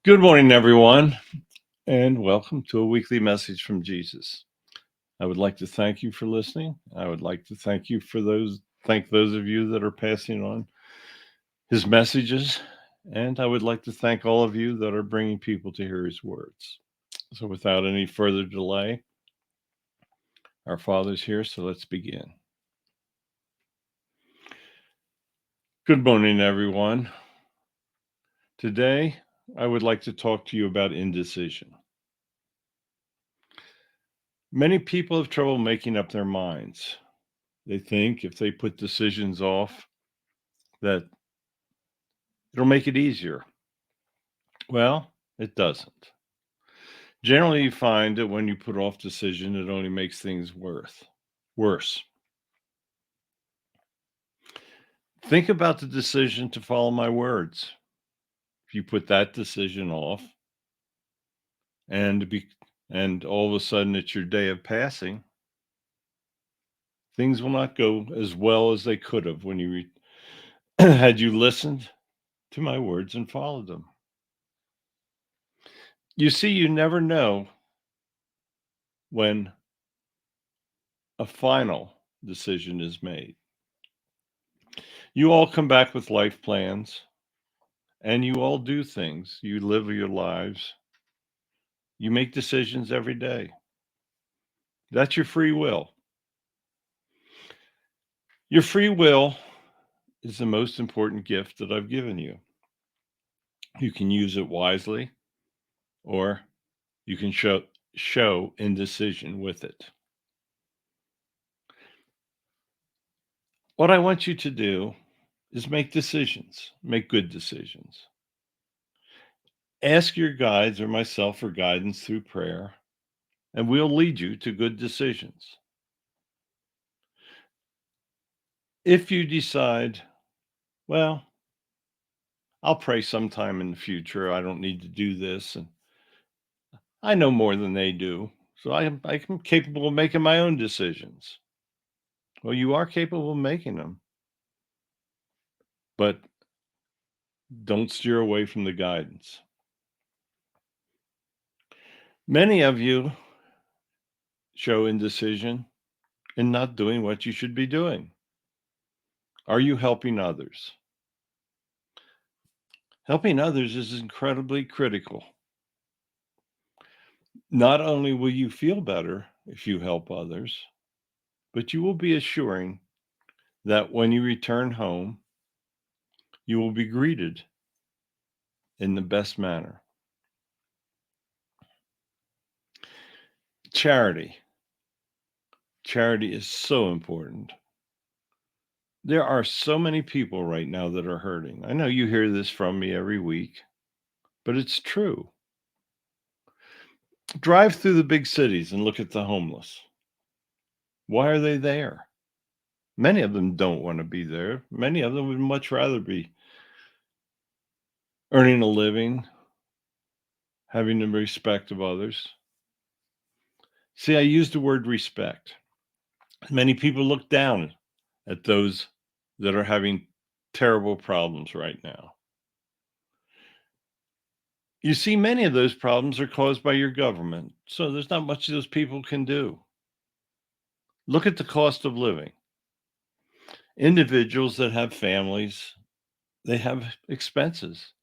Good morning, everyone, and welcome to a weekly message from Jesus. I would like to thank you for listening. I would like to thank those of you that are passing on his messages, and I would like to thank all of you that are bringing people to hear his words. So, without any further delay, our Father's here, so let's begin. Good morning, everyone. Today, I would like to talk to you about indecision. Many people have trouble making up their minds. They think if they put decisions off, that it'll make it easier. Well, it doesn't. Generally, you find that when you put off decision, it only makes things worse. Think about the decision to follow my words. If you put that decision off and be and all of a sudden it's your day of passing, things will not go as well as they could have when had you listened to my words and followed them. You see, you never know when a final decision is made. You all come back with life plans and you all do things. You live your lives. You make decisions every day. That's your free will. Your free will is the most important gift that I've given you. You can use it wisely or you can show indecision with it. What I want you to do is make decisions, make good decisions. Ask your guides or myself for guidance through prayer, and we'll lead you to good decisions. If you decide, well, I'll pray sometime in the future, I don't need to do this, and I know more than they do, so I'm capable of making my own decisions. Well, you are capable of making them, but don't steer away from the guidance. Many of you show indecision in not doing what you should be doing. Are you helping others? Helping others is incredibly critical. Not only will you feel better if you help others, but you will be assuring that when you return home, you will be greeted in the best manner. Charity. Charity is so important. There are so many people right now that are hurting. I know you hear this from me every week, but it's true. Drive through the big cities and look at the homeless. Why are they there? Many of them don't want to be there. Many of them would much rather be earning a living, having the respect of others. See, I use the word respect. Many people look down at those that are having terrible problems right now. You see, many of those problems are caused by your government, so there's not much those people can do. Look at the cost of living. Individuals that have families, they have expenses.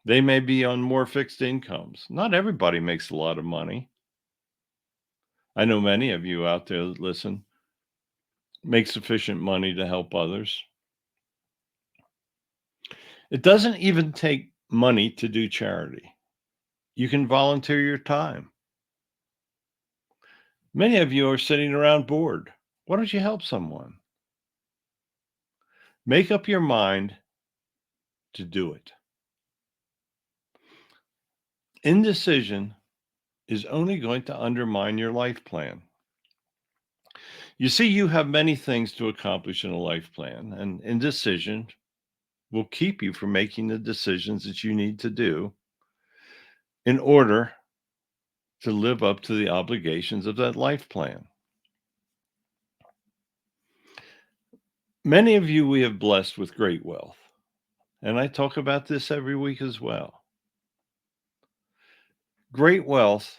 They may be on more fixed incomes. Not everybody makes a lot of money. I know many of you out there that listen make sufficient money to help others. It doesn't even take money to do charity. You can volunteer your time. Many of you are sitting around bored. Why don't you help someone? Make up your mind to do it. Indecision is only going to undermine your life plan. You see, you have many things to accomplish in a life plan, and indecision will keep you from making the decisions that you need to do in order to live up to the obligations of that life plan. Many of you we have blessed with great wealth, and I talk about this every week as well. Great wealth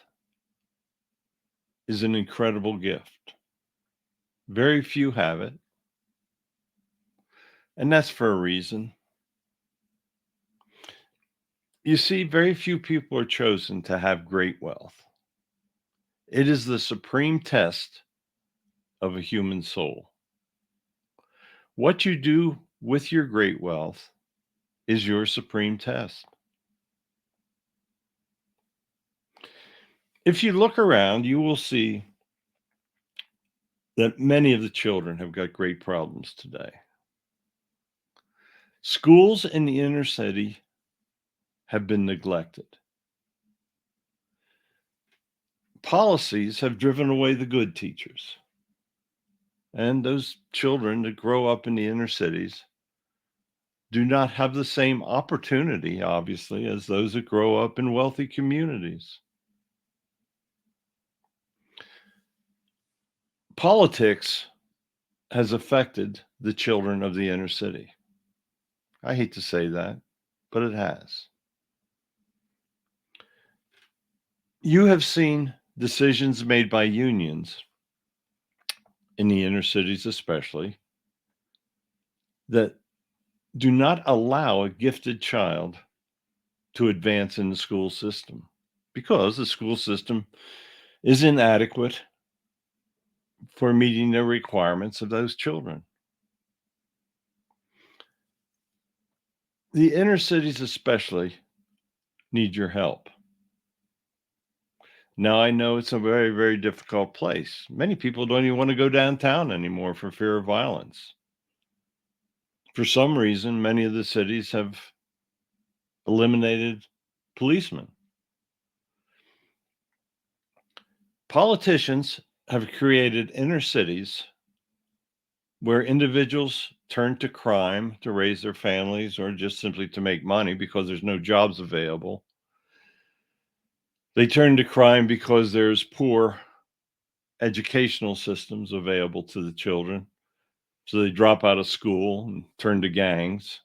is an incredible gift. Very few have it, and that's for a reason. You see, very few people are chosen to have great wealth. It is the supreme test of a human soul. What you do with your great wealth is your supreme test. If you look around, you will see that many of the children have got great problems today. Schools in the inner city have been neglected. Policies have driven away the good teachers. And those children that grow up in the inner cities do not have the same opportunity, obviously, as those that grow up in wealthy communities. Politics has affected the children of the inner city. I hate to say that, but it has. You have seen decisions made by unions, in the inner cities especially, that do not allow a gifted child to advance in the school system because the school system is inadequate for meeting the requirements of those children. The inner cities especially need your help. Now, I know it's a very, very difficult place. Many people don't even want to go downtown anymore for fear of violence. For some reason, many of the cities have eliminated policemen. Politicians have created inner cities where individuals turn to crime to raise their families or just simply to make money because there's no jobs available. They turn to crime because there's poor educational systems available to the children. So they drop out of school and turn to gangs.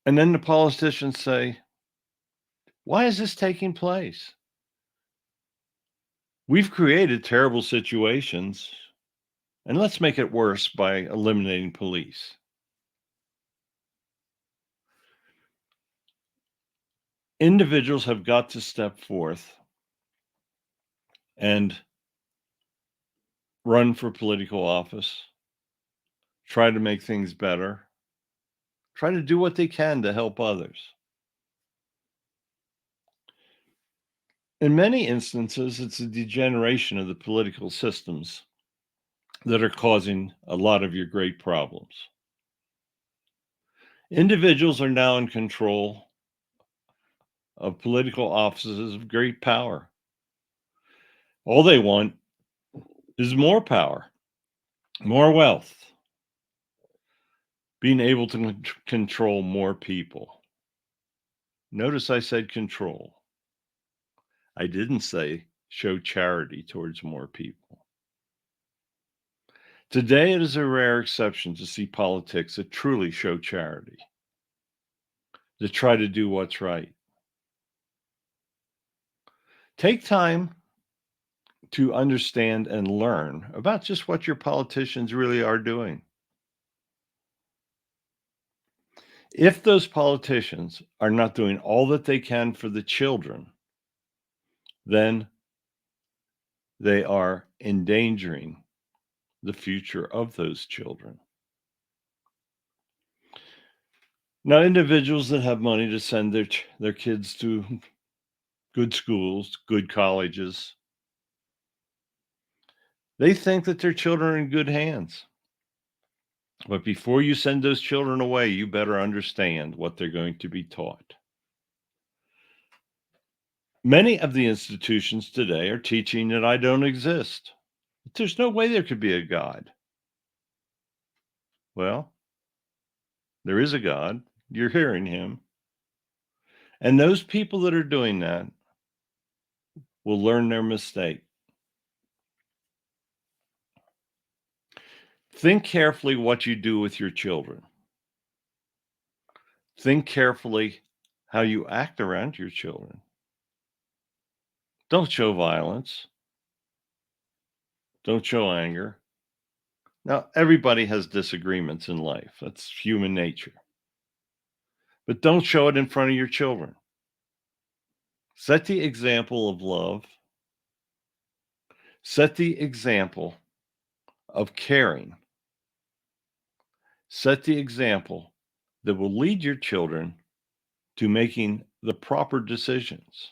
And then the politicians say, why is this taking place? We've created terrible situations, and let's make it worse by eliminating police. Individuals have got to step forth and run for political office, try to make things better, try to do what they can to help others. In many instances, it's a degeneration of the political systems that are causing a lot of your great problems. Individuals are now in control of political offices of great power. All they want is more power, more wealth, being able to control more people. Notice I said control. I didn't say show charity towards more people. Today, it is a rare exception to see politics that truly show charity, that try to do what's right. Take time to understand and learn about just what your politicians really are doing. If those politicians are not doing all that they can for the children, then they are endangering the future of those children. Now, individuals that have money to send their kids to good schools, good colleges, they think that their children are in good hands. But before you send those children away, you better understand what they're going to be taught. Many of the institutions today are teaching that I don't exist. There's no way there could be a God. Well, there is a God. You're hearing him. And those people that are doing that will learn their mistake. Think carefully what you do with your children. Think carefully how you act around your children. Don't show violence. Don't show anger. Now, everybody has disagreements in life. That's human nature. But don't show it in front of your children. Set the example of love. Set the example of caring. Set the example that will lead your children to making the proper decisions.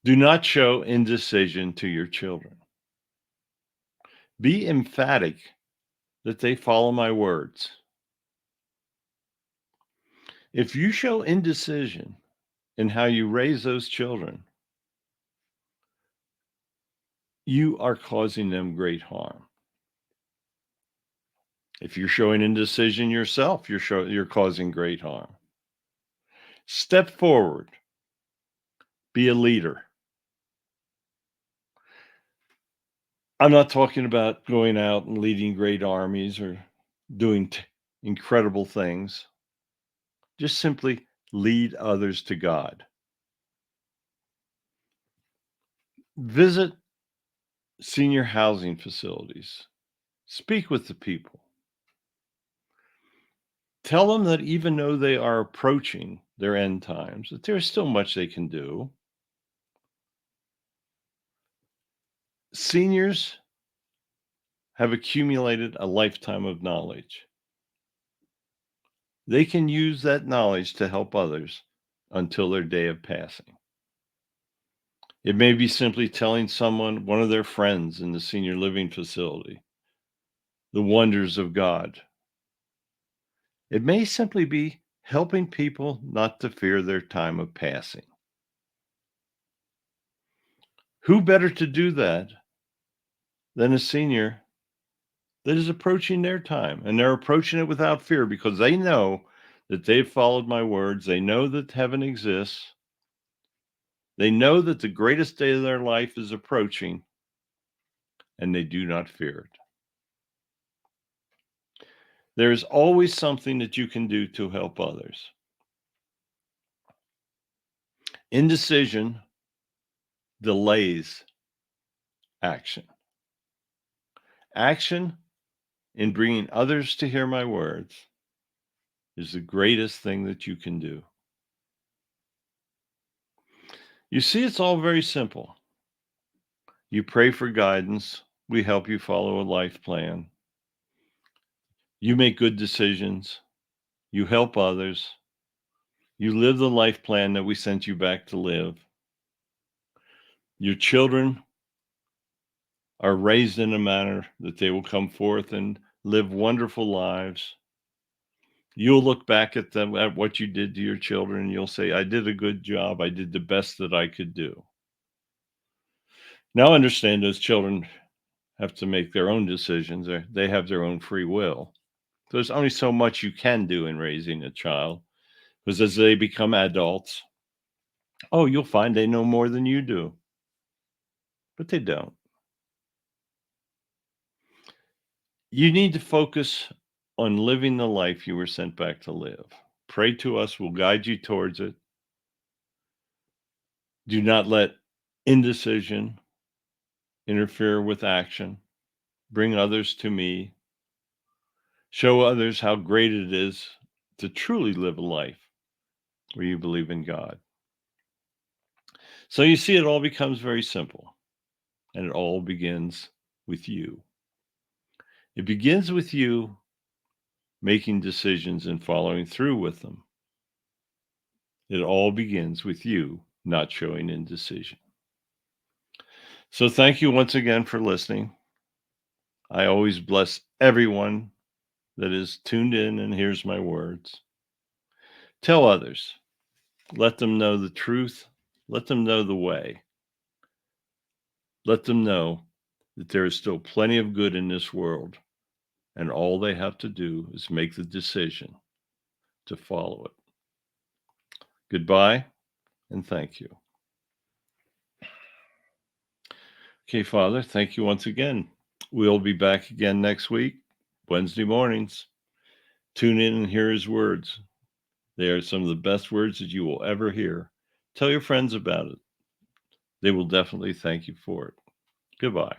Do not show indecision to your children. Be emphatic that they follow my words. If you show indecision in how you raise those children, you are causing them great harm. If you're showing indecision yourself, you're causing great harm. Step forward. Be a leader. I'm not talking about going out and leading great armies or doing incredible things. Just simply lead others to God. Visit senior housing facilities. Speak with the people. Tell them that even though they are approaching their end times, that there's still much they can do. Seniors have accumulated a lifetime of knowledge. They can use that knowledge to help others until their day of passing. It may be simply telling someone, one of their friends in the senior living facility, the wonders of God. It may simply be helping people not to fear their time of passing. Who better to do that than a senior that is approaching their time? And they're approaching it without fear because they know that they've followed my words. They know that heaven exists. They know that the greatest day of their life is approaching, and they do not fear it. There is always something that you can do to help others. Indecision delays action. Action in bringing others to hear my words is the greatest thing that you can do. You see, it's all very simple. You pray for guidance. We help you follow a life plan. You make good decisions. You help others. You live the life plan that we sent you back to live. Your children are raised in a manner that they will come forth and live wonderful lives. You'll look back at them, at what you did to your children, and you'll say, I did a good job. I did the best that I could do. Now understand those children have to make their own decisions. They have their own free will. So there's only so much you can do in raising a child, because as they become adults, you'll find they know more than you do. But they don't. You need to focus on living the life you were sent back to live. Pray to us, we'll guide you towards it. Do not let indecision interfere with action. Bring others to me. Show others how great it is to truly live a life where you believe in God. So you see, it all becomes very simple, and it all begins with you. It begins with you making decisions and following through with them. It all begins with you not showing indecision. So thank you once again for listening. I always bless everyone that is tuned in and hears my words. Tell others. Let them know the truth. Let them know the way. Let them know that there is still plenty of good in this world, and all they have to do is make the decision to follow it. Goodbye, and thank you. Okay, Father, thank you once again. We'll be back again next week, Wednesday mornings. Tune in and hear his words They are some of the best words that you will ever hear. Tell your friends about it. They will definitely thank you for it. Goodbye.